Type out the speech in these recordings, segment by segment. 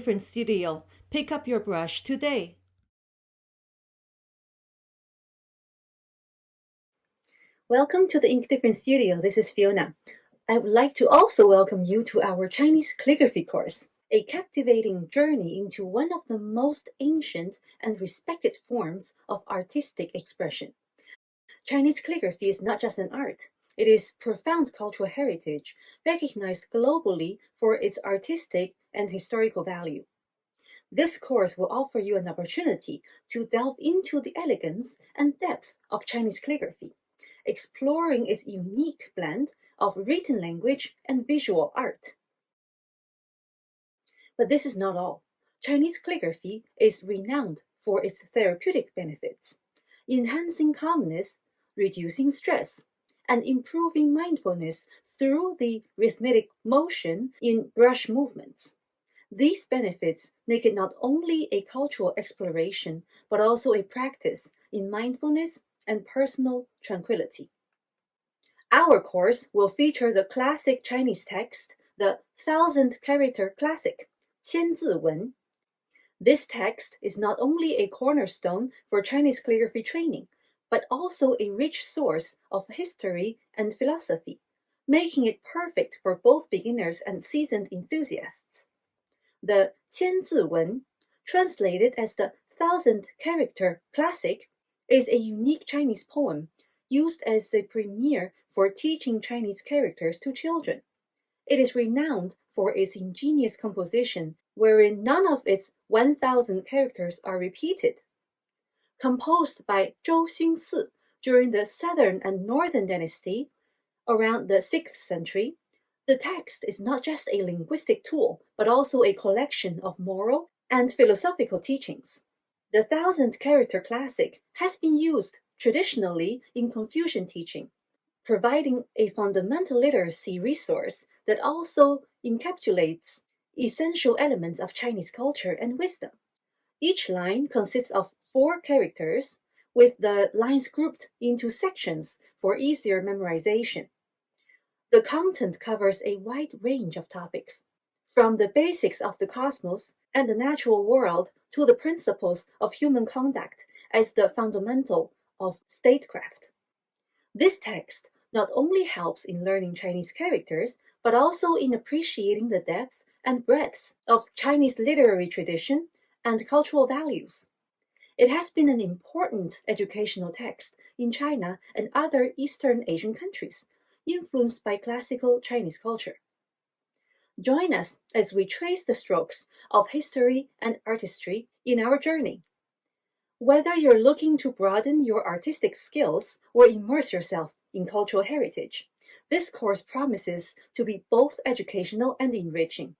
InkDifferent Studio. Pick up your brush today. Welcome to the InkDifferent Studio. This is Fiona. I would like to also welcome you to our Chinese calligraphy course, a captivating journey into one of the most ancient and respected forms of artistic expression. Chinese calligraphy is not just an art. It is profound cultural heritage, recognized globally for its artistic and historical value. This course will offer you an opportunity to delve into the elegance and depth of Chinese calligraphy, exploring its unique blend of written language and visual art. But this is not all. Chinese calligraphy is renowned for its therapeutic benefits, enhancing calmness, reducing stress, and improving mindfulness through the rhythmic motion in brush movements. These benefits make it not only a cultural exploration, but also a practice in mindfulness and personal tranquility. Our course will feature the classic Chinese text, the 1,000-character classic, 千字文. This text is not only a cornerstone for Chinese calligraphy training, but also a rich source of history and philosophy, making it perfect for both beginners and seasoned enthusiasts. The 千字文, translated as the 1,000-character classic, is a unique Chinese poem used as the premier for teaching Chinese characters to children. It is renowned for its ingenious composition, wherein none of its 1,000 characters are repeated. Composed by Zhou Xingsi during the Southern and Northern Dynasty, around the 6th century, the text is not just a linguistic tool, but also a collection of moral and philosophical teachings. The 1,000-character classic has been used traditionally in Confucian teaching, providing a fundamental literacy resource that also encapsulates essential elements of Chinese culture and wisdom. Each line consists of 4 characters, with the lines grouped into sections for easier memorization. The content covers a wide range of topics, from the basics of the cosmos and the natural world to the principles of human conduct as the fundamental of statecraft. This text not only helps in learning Chinese characters, but also in appreciating the depth and breadth of Chinese literary tradition and cultural values. It has been an important educational text in China and other Eastern Asian countries, influenced by classical Chinese culture. Join us as we trace the strokes of history and artistry in our journey. Whether you're looking to broaden your artistic skills or immerse yourself in cultural heritage, this course promises to be both educational and enriching.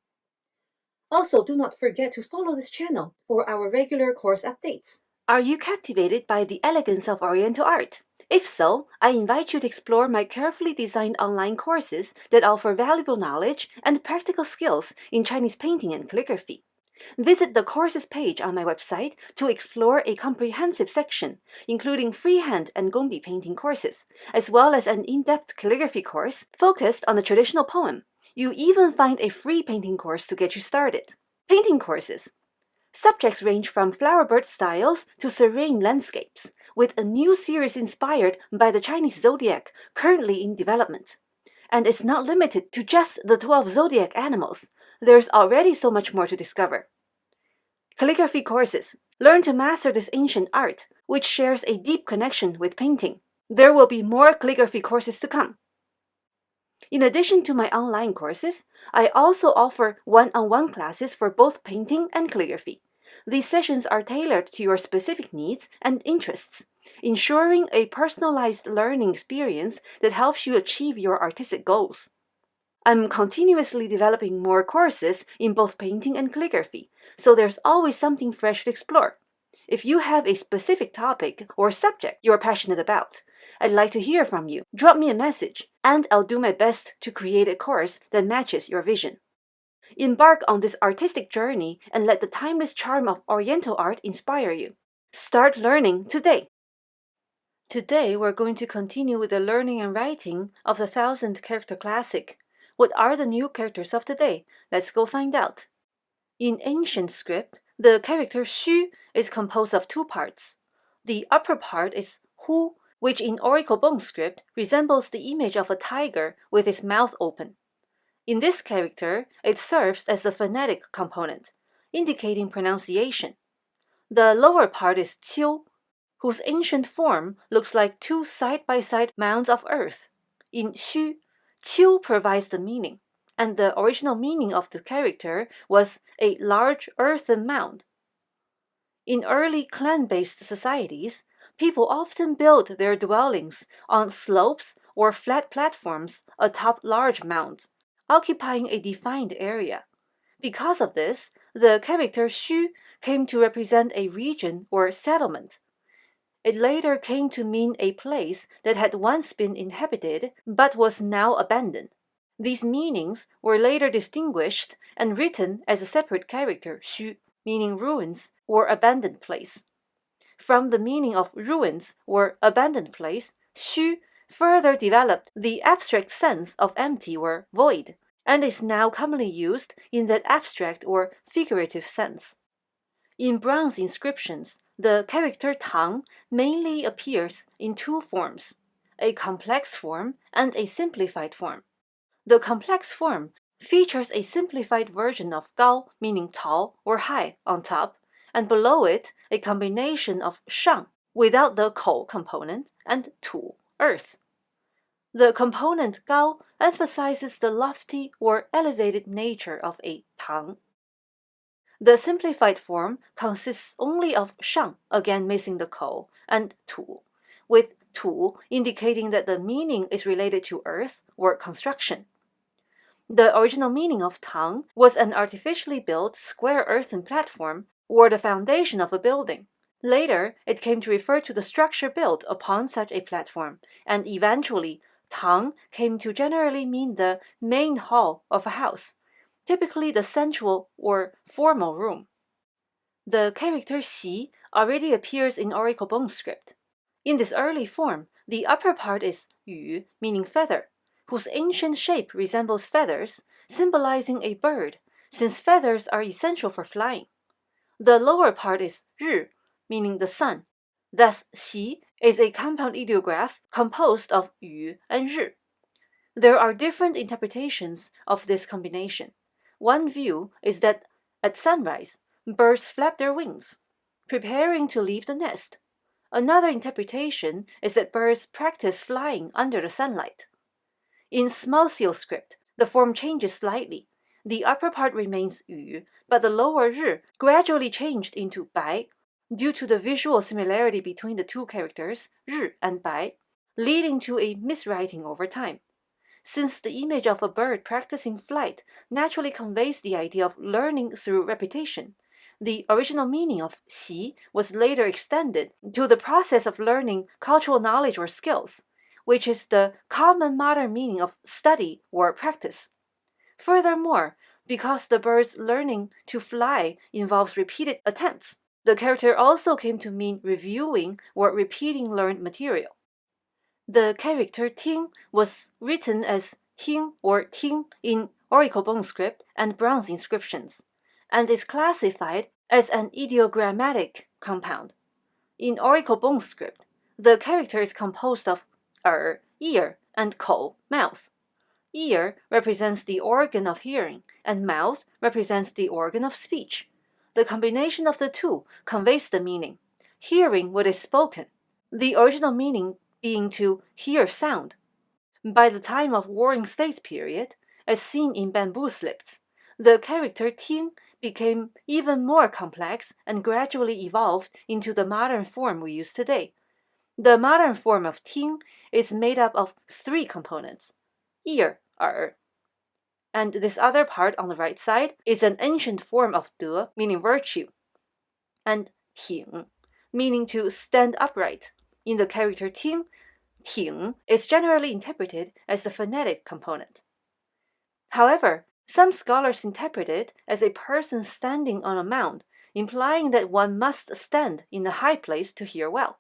Also, do not forget to follow this channel for our regular course updates. Are you captivated by the elegance of Oriental art? If so, I invite you to explore my carefully designed online courses that offer valuable knowledge and practical skills in Chinese painting and calligraphy. Visit the courses page on my website to explore a comprehensive section, including freehand and gongbi painting courses, as well as an in-depth calligraphy course focused on a traditional poem. You even find a free painting course to get you started. Painting courses. Subjects range from flowerbird styles to serene landscapes, with a new series inspired by the Chinese zodiac currently in development. And it's not limited to just the 12 zodiac animals. There's already so much more to discover. Calligraphy courses. Learn to master this ancient art, which shares a deep connection with painting. There will be more calligraphy courses to come. In addition to my online courses, I also offer one-on-one classes for both painting and calligraphy. These sessions are tailored to your specific needs and interests, ensuring a personalized learning experience that helps you achieve your artistic goals. I'm continuously developing more courses in both painting and calligraphy, so there's always something fresh to explore. If you have a specific topic or subject you're passionate about, I'd like to hear from you. Drop me a message, and I'll do my best to create a course that matches your vision. Embark on this artistic journey and let the timeless charm of Oriental art inspire you. Start learning today. Today, we're going to continue with the learning and writing of the 1,000-character classic. What are the new characters of today? Let's go find out. In ancient script, the character xu is composed of two parts. The upper part is hu, which in Oracle Bone script resembles the image of a tiger with its mouth open. In this character, it serves as the phonetic component, indicating pronunciation. The lower part is qiu, whose ancient form looks like two side-by-side mounds of earth. In xu, qiu provides the meaning, and the original meaning of the character was a large earthen mound. In early clan-based societies, people often built their dwellings on slopes or flat platforms atop large mounds, occupying a defined area. Because of this, the character xu came to represent a region or settlement. It later came to mean a place that had once been inhabited but was now abandoned. These meanings were later distinguished and written as a separate character, xu, meaning ruins or abandoned place. From the meaning of ruins or abandoned place, xu further developed the abstract sense of empty or void, and is now commonly used in that abstract or figurative sense. In bronze inscriptions, the character tang mainly appears in two forms, a complex form and a simplified form. The complex form features a simplified version of gao, meaning tall or high, on top, and below it a combination of shang, without the kou component, and tu, earth. The component gao emphasizes the lofty or elevated nature of a tang. The simplified form consists only of shang, again missing the kou, and tu, with tu indicating that the meaning is related to earth or construction. The original meaning of tang was an artificially built square earthen platform or the foundation of a building. Later, it came to refer to the structure built upon such a platform, and eventually, tang came to generally mean the main hall of a house, typically the central or formal room. The character xi already appears in Oracle Bone script. In this early form, the upper part is yu, meaning feather, whose ancient shape resembles feathers, symbolizing a bird, since feathers are essential for flying. The lower part is ri, meaning the sun. Thus, xi is a compound ideograph composed of yu and ri. There are different interpretations of this combination. One view is that at sunrise, birds flap their wings, preparing to leave the nest. Another interpretation is that birds practice flying under the sunlight. In small seal script, the form changes slightly. The upper part remains yu, but the lower ri gradually changed into bai due to the visual similarity between the two characters, ri and bai, leading to a miswriting over time. Since the image of a bird practicing flight naturally conveys the idea of learning through repetition, the original meaning of xi was later extended to the process of learning cultural knowledge or skills, which is the common modern meaning of study or practice. Furthermore, because the bird's learning to fly involves repeated attempts, the character also came to mean reviewing or repeating learned material. The character ting was written as ting or ting in Oracle Bone script and bronze inscriptions, and is classified as an ideogrammatic compound. In Oracle Bone script, the character is composed of ear, and kou, mouth. Ear represents the organ of hearing, and mouth represents the organ of speech. The combination of the two conveys the meaning, hearing what is spoken, the original meaning being to hear sound. By the time of Warring States period, as seen in bamboo slips, the character ting became even more complex and gradually evolved into the modern form we use today. The modern form of ting is made up of three components: ear, and this other part on the right side is an ancient form of de, meaning virtue, and ting, meaning to stand upright. In the character ting is generally interpreted as the phonetic component. However, some scholars interpret it as a person standing on a mound, implying that one must stand in a high place to hear well.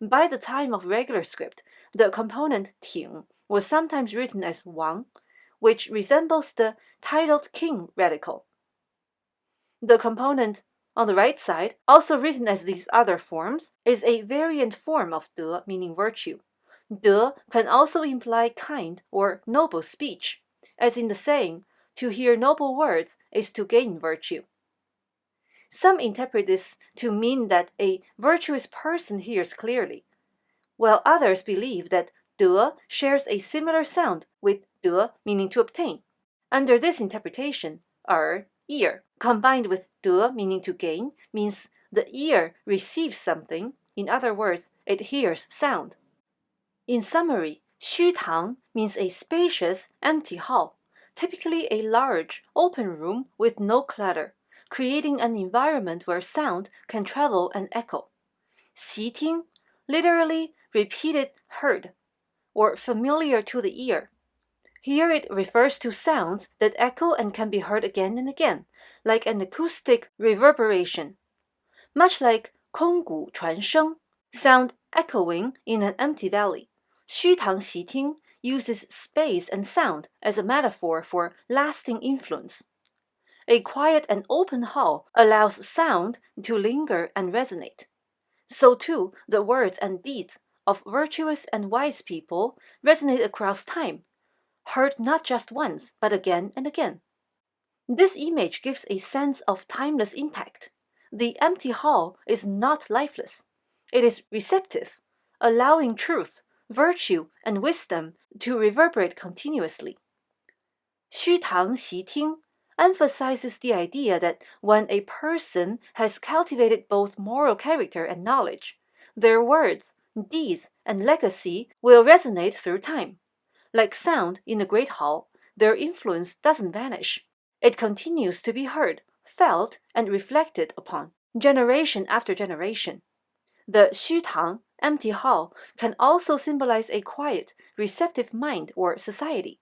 By the time of regular script, the component ting was sometimes written as wang, which resembles the titled king radical. The component on the right side, also written as these other forms, is a variant form of 德, meaning virtue. 德 can also imply kind or noble speech, as in the saying, to hear noble words is to gain virtue. Some interpret this to mean that a virtuous person hears clearly, while others believe that 德 shares a similar sound with 得, meaning to obtain. Under this interpretation, ear, combined with 得, meaning to gain, means the ear receives something. In other words, it hears sound. In summary, 虚堂 means a spacious, empty hall, typically a large, open room with no clutter, creating an environment where sound can travel and echo. 习听, literally repeated, heard, or familiar to the ear. Here it refers to sounds that echo and can be heard again and again, like an acoustic reverberation. Much like 空谷传声, sound echoing in an empty valley, 虚堂习听 uses space and sound as a metaphor for lasting influence. A quiet and open hall allows sound to linger and resonate. So too, the words and deeds of virtuous and wise people resonate across time, heard not just once, but again and again. This image gives a sense of timeless impact. The empty hall is not lifeless. It is receptive, allowing truth, virtue, and wisdom to reverberate continuously. 虚堂习听 emphasizes the idea that when a person has cultivated both moral character and knowledge, their words, deeds, and legacy will resonate through time. Like sound in a great hall, their influence doesn't vanish. It continues to be heard, felt, and reflected upon, generation after generation. The 虚堂, empty hall, can also symbolize a quiet, receptive mind or society,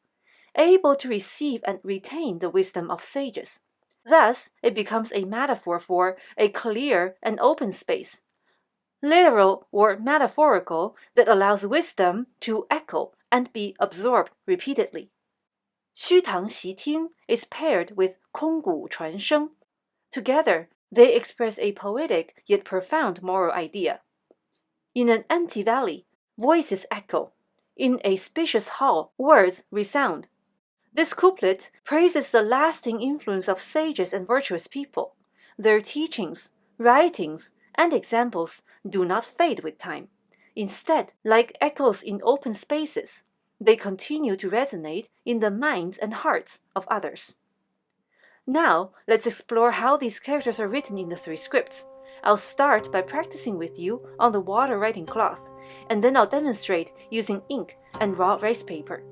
able to receive and retain the wisdom of sages. Thus, it becomes a metaphor for a clear and open space, literal or metaphorical, that allows wisdom to echo and be absorbed repeatedly. 虚堂习听 is paired with 空谷传声. Together, they express a poetic yet profound moral idea. In an empty valley, voices echo. In a spacious hall, words resound. This couplet praises the lasting influence of sages and virtuous people. Their teachings, writings, and examples do not fade with time. Instead, like echoes in open spaces, they continue to resonate in the minds and hearts of others. Now, let's explore how these characters are written in the three scripts. I'll start by practicing with you on the water writing cloth, and then I'll demonstrate using ink and raw rice paper.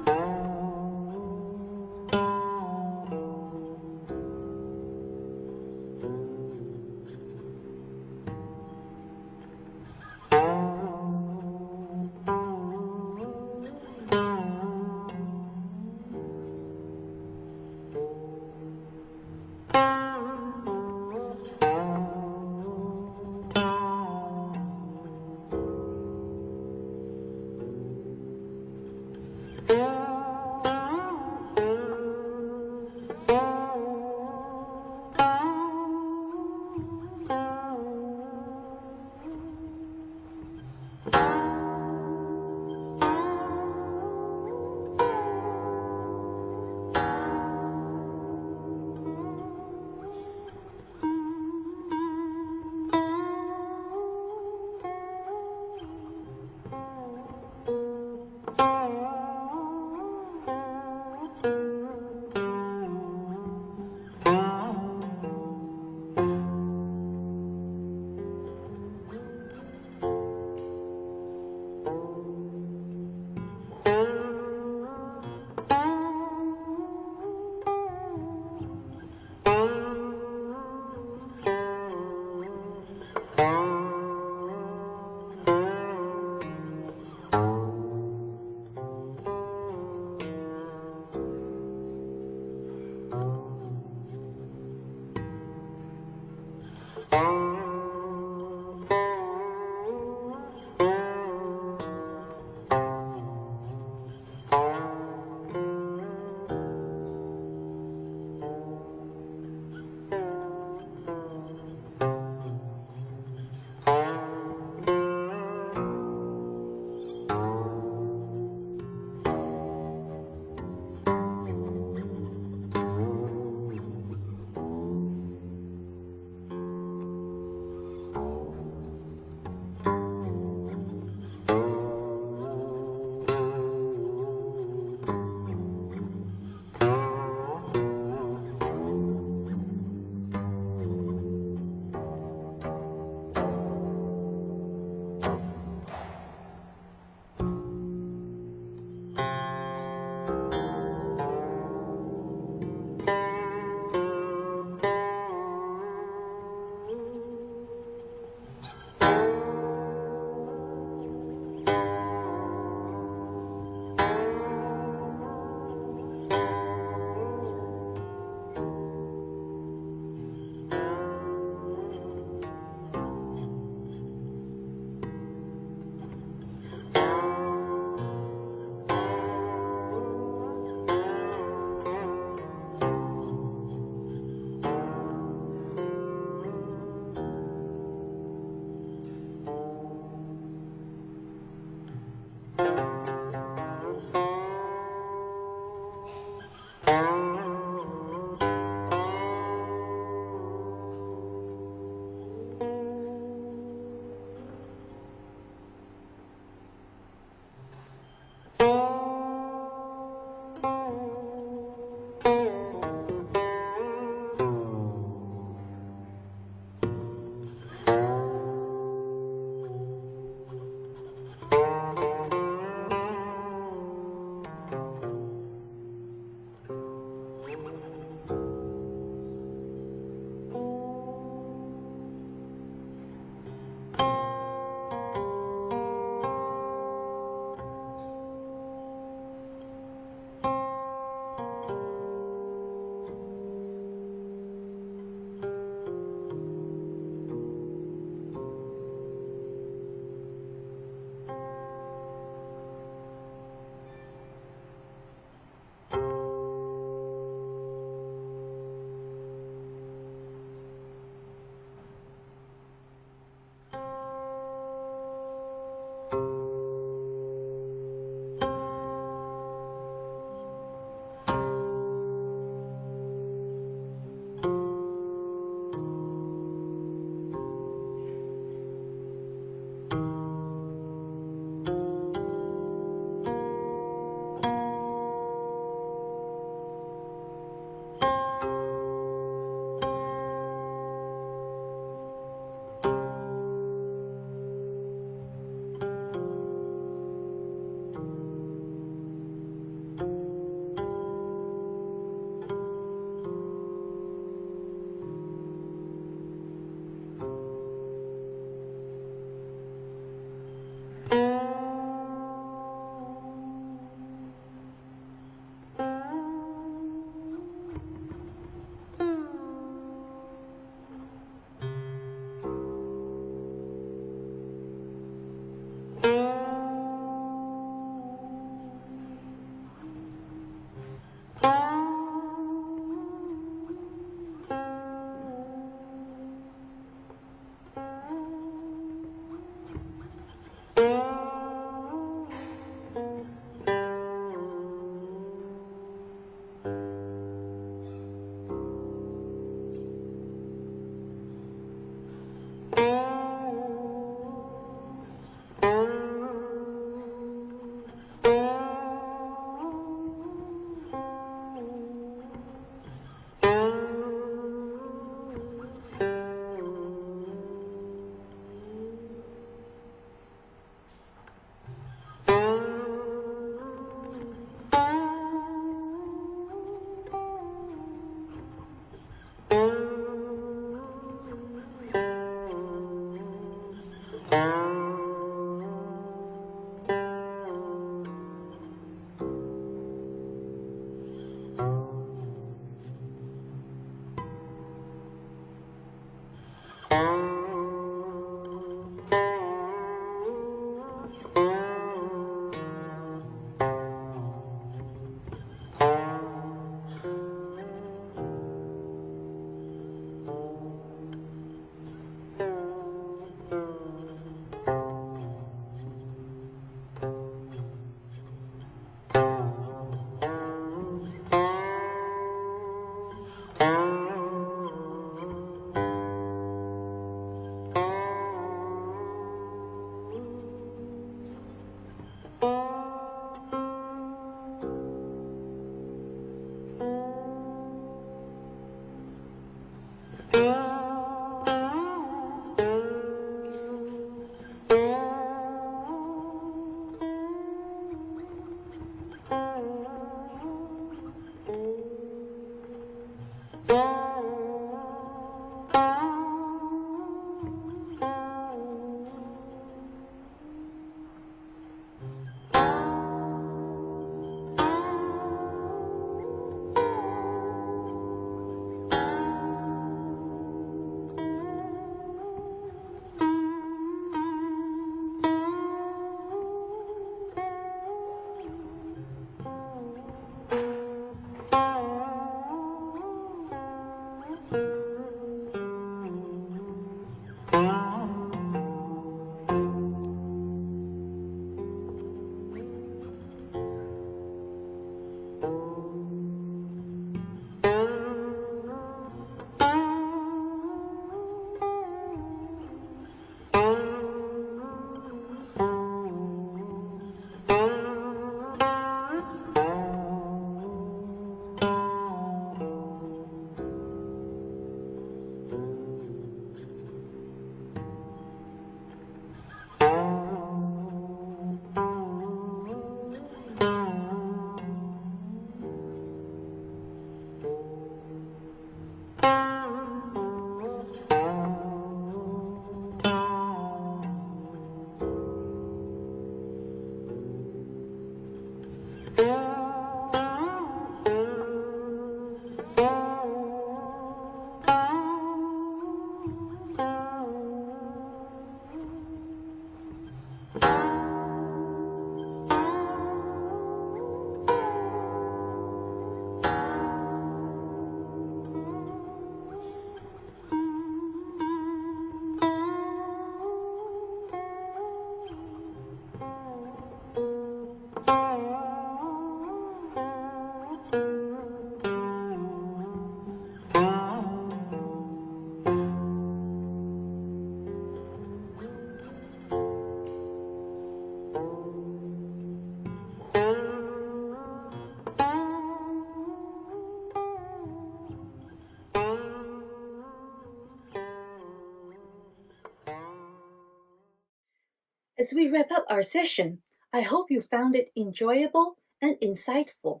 As we wrap up our session, I hope you found it enjoyable and insightful.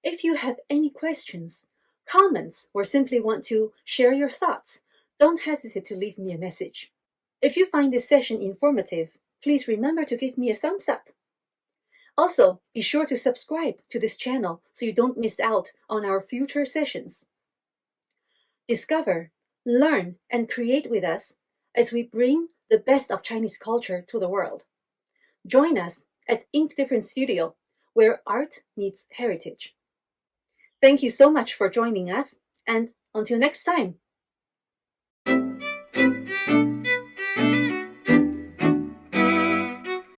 If you have any questions, comments, or simply want to share your thoughts, don't hesitate to leave me a message. If you find this session informative, please remember to give me a thumbs up. Also, be sure to subscribe to this channel so you don't miss out on our future sessions. Discover, learn, and create with us as we bring the best of Chinese culture to the world. Join us at InkDifferent Studio, where art meets heritage. Thank you so much for joining us, and until next time.